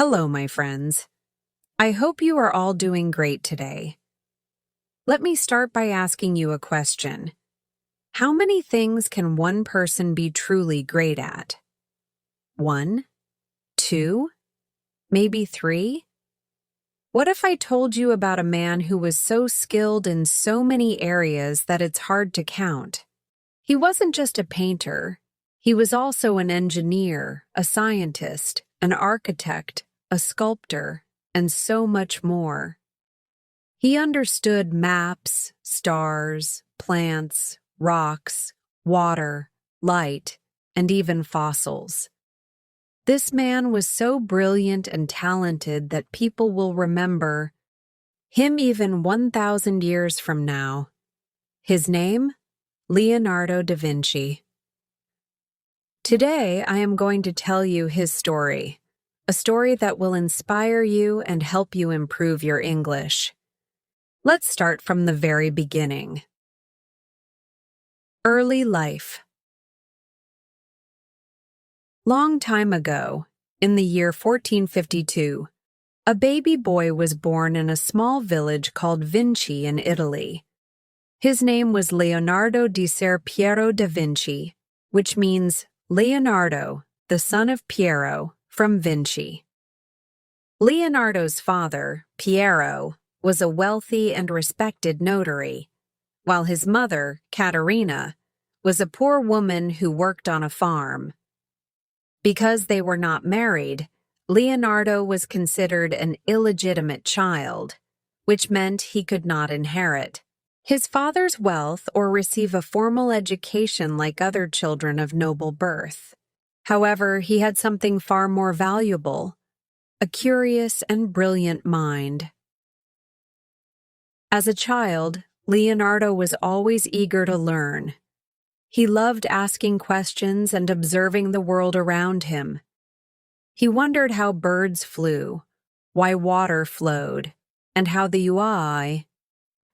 Hello, my friends. I hope you are all doing great today. Let me start by asking you a question. How many things can one person be truly great at? 1, 2, maybe 3? What if I told you about a man who was so skilled in so many areas that it's hard to count? He wasn't just a painter. He was also an engineer, a scientist, an architect, a sculptor, and so much more. He understood maps, stars, plants, rocks, water, light, and even fossils. This man was so brilliant and talented that people will remember him even 1,000 years from now. His name? Leonardo da Vinci. Today, I am going to tell you his story, a story that will inspire you and help you improve your English. Let's start from the very beginning. Early life. Long time ago, in the year 1452, a baby boy was born in a small village called Vinci in Italy. His name was Leonardo di Ser Piero da Vinci, which means Leonardo, the son of Piero, from Vinci. Leonardo's father, Piero, was a wealthy and respected notary, while his mother, Caterina, was a poor woman who worked on a farm. Because they were not married, Leonardo was considered an illegitimate child, which meant he could not inherit his father's wealth or receive a formal education like other children of noble birth. However, he had something far more valuable, a curious and brilliant mind. As a child, Leonardo was always eager to learn. He loved asking questions and observing the world around him. He wondered how birds flew, why water flowed, and how the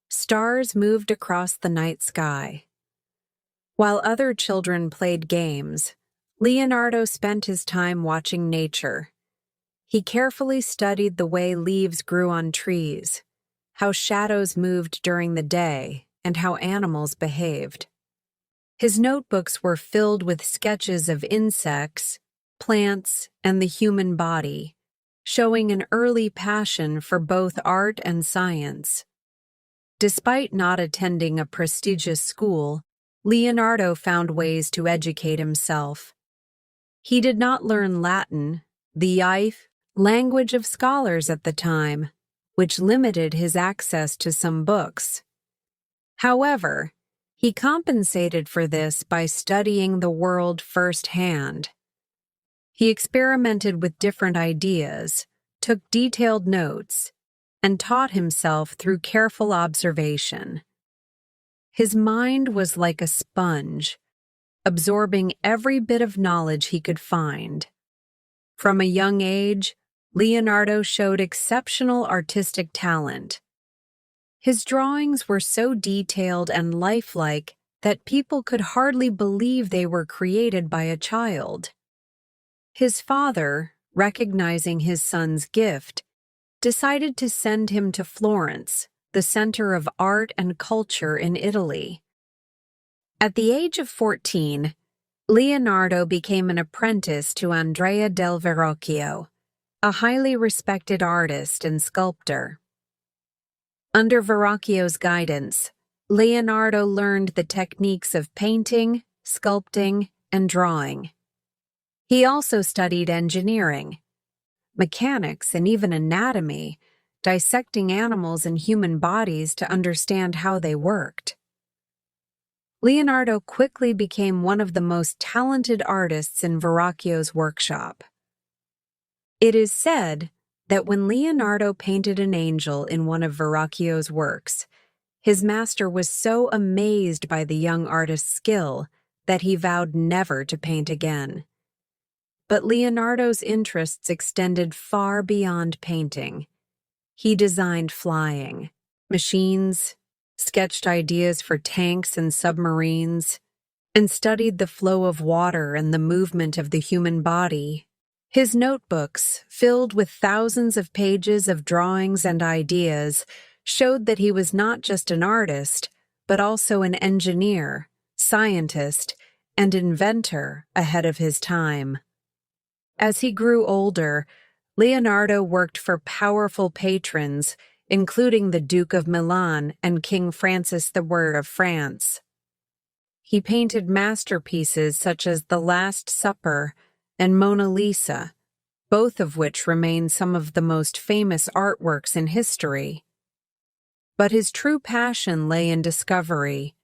stars moved across the night sky. While other children played games, Leonardo spent his time watching nature. He carefully studied the way leaves grew on trees, how shadows moved during the day, and how animals behaved. His notebooks were filled with sketches of insects, plants, and the human body, showing an early passion for both art and science. Despite not attending a prestigious school, Leonardo found ways to educate himself. He did not learn Latin, the language of scholars at the time, which limited his access to some books. However, he compensated for this by studying the world firsthand. He experimented with different ideas, took detailed notes, and taught himself through careful observation. His mind was like a sponge, absorbing every bit of knowledge he could find. From a young age, Leonardo showed exceptional artistic talent. His drawings were so detailed and lifelike that people could hardly believe they were created by a child. His father, recognizing his son's gift, decided to send him to Florence, the center of art and culture in Italy. At the age of 14, Leonardo became an apprentice to Andrea del Verrocchio, a highly respected artist and sculptor. Under Verrocchio's guidance, Leonardo learned the techniques of painting, sculpting, and drawing. He also studied engineering, mechanics, and even anatomy, dissecting animals and human bodies to understand how they worked. Leonardo quickly became one of the most talented artists in Verrocchio's workshop. It is said that when Leonardo painted an angel in one of Verrocchio's works, his master was so amazed by the young artist's skill that he vowed never to paint again. But Leonardo's interests extended far beyond painting. He designed flying machines, sketched ideas for tanks and submarines, and studied the flow of water and the movement of the human body. His notebooks, filled with thousands of pages of drawings and ideas, showed that he was not just an artist, but also an engineer, scientist, and inventor ahead of his time. As he grew older, Leonardo worked for powerful patrons, including the Duke of Milan and King Francis I of France. He painted masterpieces such as The Last Supper and Mona Lisa, both of which remain some of the most famous artworks in history. But his true passion lay in discovery.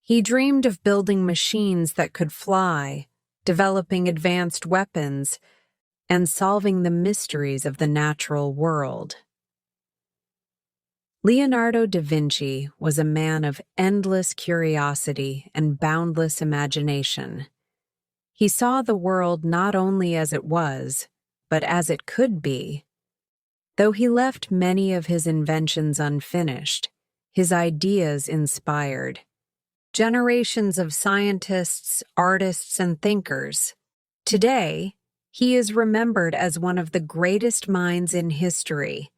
He dreamed of building machines that could fly, developing advanced weapons, and solving the mysteries of the natural world. Leonardo da Vinci was a man of endless curiosity and boundless imagination. He saw the world not only as it was, but as it could be. Though he left many of his inventions unfinished, his ideas inspired generations of scientists, artists, and thinkers. Today, he is remembered as one of the greatest minds in history,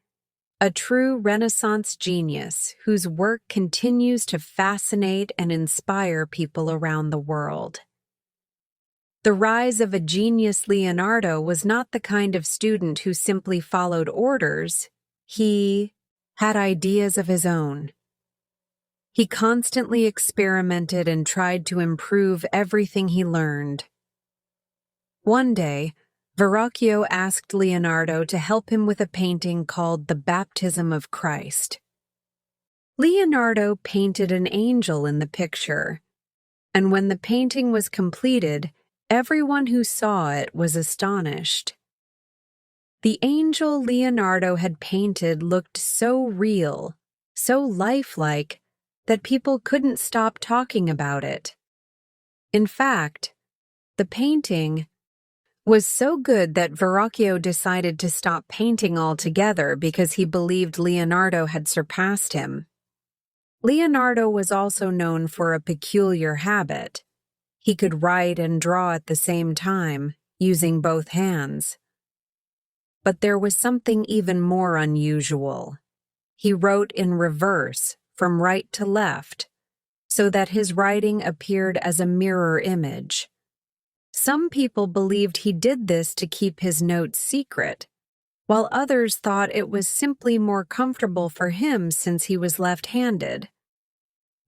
a true Renaissance genius whose work continues to fascinate and inspire people around the world. The rise of a genius Leonardo was not the kind of student who simply followed orders. He had ideas of his own. He constantly experimented and tried to improve everything he learned. One day, Verrocchio asked Leonardo to help him with a painting called The Baptism of Christ. Leonardo painted an angel in the picture, and when the painting was completed, everyone who saw it was astonished. The angel Leonardo had painted looked so real, so lifelike, that people couldn't stop talking about it. In fact, the painting was so good that Verrocchio decided to stop painting altogether because he believed Leonardo had surpassed him. Leonardo was also known for a peculiar habit. He could write and draw at the same time, using both hands. But there was something even more unusual. He wrote in reverse, from right to left, so that his writing appeared as a mirror image. Some people believed he did this to keep his notes secret, while others thought it was simply more comfortable for him since he was left-handed.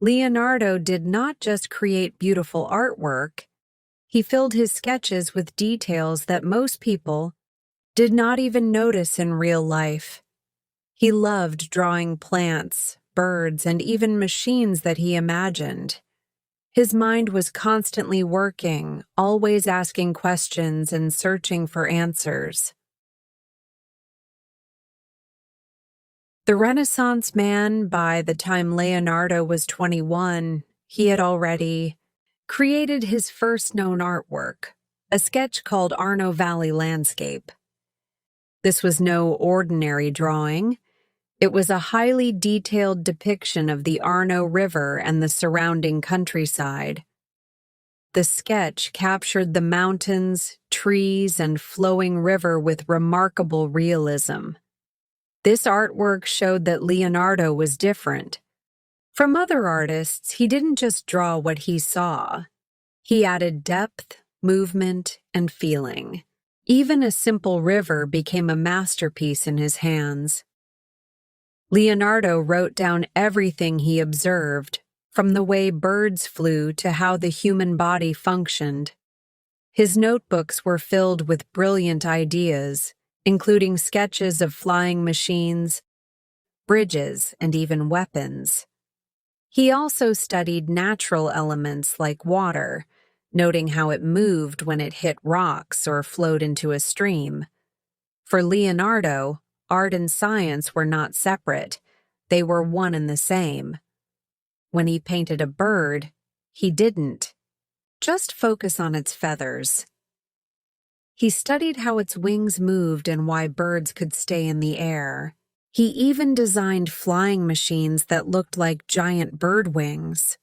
Leonardo did not just create beautiful artwork, he filled his sketches with details that most people did not even notice in real life. He loved drawing plants, birds, and even machines that he imagined. His mind was constantly working, always asking questions and searching for answers. The Renaissance man, by the time Leonardo was 21, he had already created his first known artwork, a sketch called Arno Valley Landscape. This was no ordinary drawing. It was a highly detailed depiction of the Arno River and the surrounding countryside. The sketch captured the mountains, trees, and flowing river with remarkable realism. This artwork showed that Leonardo was different. From other artists, he didn't just draw what he saw. He added depth, movement, and feeling. Even a simple river became a masterpiece in his hands. Leonardo wrote down everything he observed, from the way birds flew to how the human body functioned. His notebooks were filled with brilliant ideas, including sketches of flying machines, bridges, and even weapons. He also studied natural elements like water, noting how it moved when it hit rocks or flowed into a stream. For Leonardo, art and science were not separate, they were one and the same. When he painted a bird, he didn't just focus on its feathers. He studied how its wings moved and why birds could stay in the air. He even designed flying machines that looked like giant bird wings.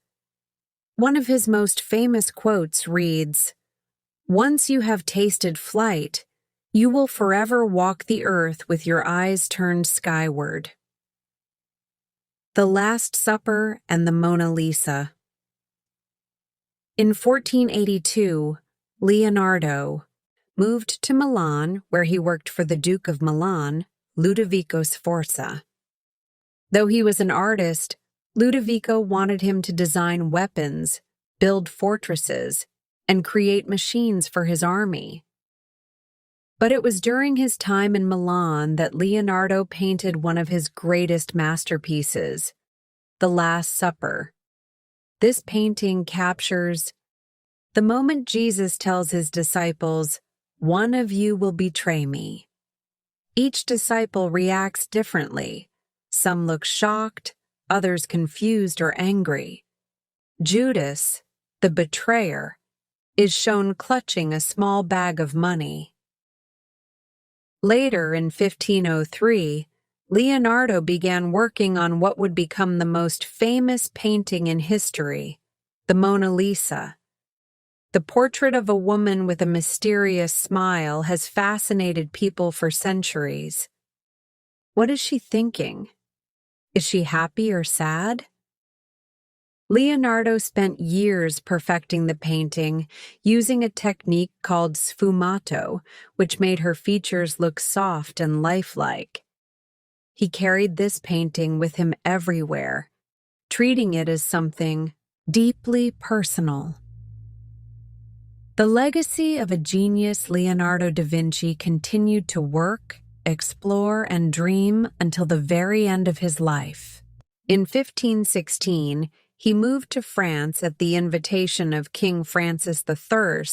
One of his most famous quotes reads, "Once you have tasted flight, You will forever walk the earth with your eyes turned skyward. The Last Supper and the Mona Lisa. In 1482, Leonardo moved to Milan, where he worked for the Duke of Milan, Ludovico Sforza. Though he was an artist, Ludovico wanted him to design weapons, build fortresses, and create machines for his army. But it was during his time in Milan that Leonardo painted one of his greatest masterpieces, The Last Supper. This painting captures the moment Jesus tells his disciples, "One of you will betray me." Each disciple reacts differently. Some look shocked, others confused or angry. Judas, the betrayer, is shown clutching a small bag of money. Later, in 1503, Leonardo began working on what would become the most famous painting in history, the Mona Lisa. The portrait of a woman with a mysterious smile has fascinated people for centuries. What is she thinking? Is she happy or sad? Leonardo spent years perfecting the painting, using a technique called sfumato, which made her features look soft and lifelike. He carried this painting with him everywhere, treating it as something deeply personal. The legacy of a genius, Leonardo da Vinci, continued to work, explore, and dream until the very end of his life. In 1516, he moved to France at the invitation of King Francis I,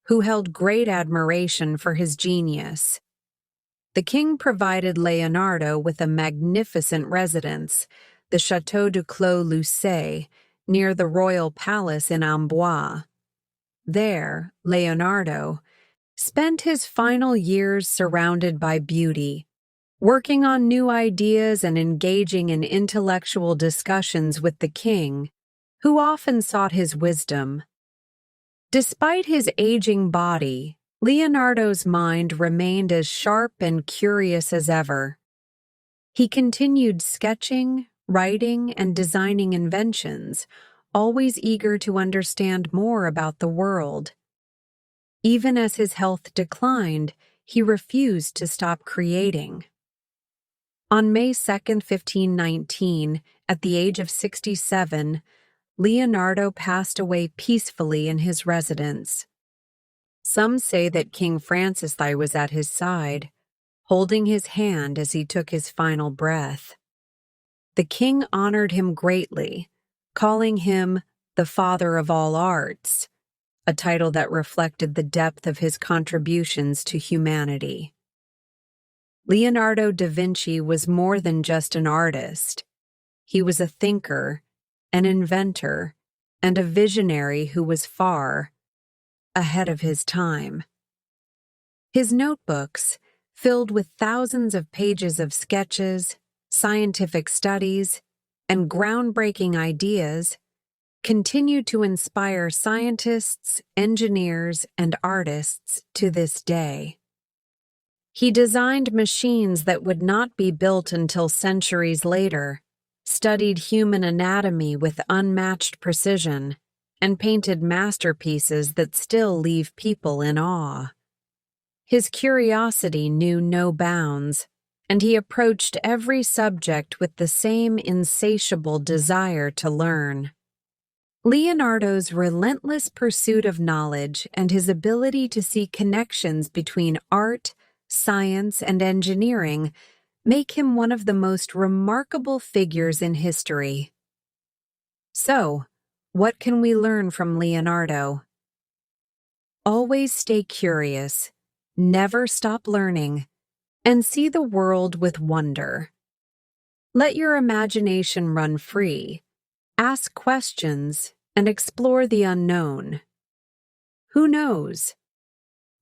who held great admiration for his genius. The king provided Leonardo with a magnificent residence, the Château du Clos-Lucé, near the royal palace in Amboise. There, Leonardo spent his final years surrounded by beauty, working on new ideas and engaging in intellectual discussions with the king, who often sought his wisdom. Despite his aging body, Leonardo's mind remained as sharp and curious as ever. He continued sketching, writing, and designing inventions, always eager to understand more about the world. Even as his health declined, he refused to stop creating. On May 2, 1519, at the age of 67, Leonardo passed away peacefully in his residence. Some say that King Francis I was at his side, holding his hand as he took his final breath. The king honored him greatly, calling him the Father of all Arts, a title that reflected the depth of his contributions to humanity. Leonardo da Vinci was more than just an artist. He was a thinker, an inventor, and a visionary who was far ahead of his time. His notebooks, filled with thousands of pages of sketches, scientific studies, and groundbreaking ideas, continue to inspire scientists, engineers, and artists to this day. He designed machines that would not be built until centuries later, studied human anatomy with unmatched precision, and painted masterpieces that still leave people in awe. His curiosity knew no bounds, and he approached every subject with the same insatiable desire to learn. Leonardo's relentless pursuit of knowledge and his ability to see connections between art, science, and engineering make him one of the most remarkable figures in history. So, what can we learn from Leonardo? Always stay curious, never stop learning, and see the world with wonder. Let your imagination run free, ask questions, and explore the unknown. Who knows?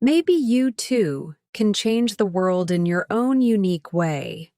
Maybe you, too, can change the world in your own unique way.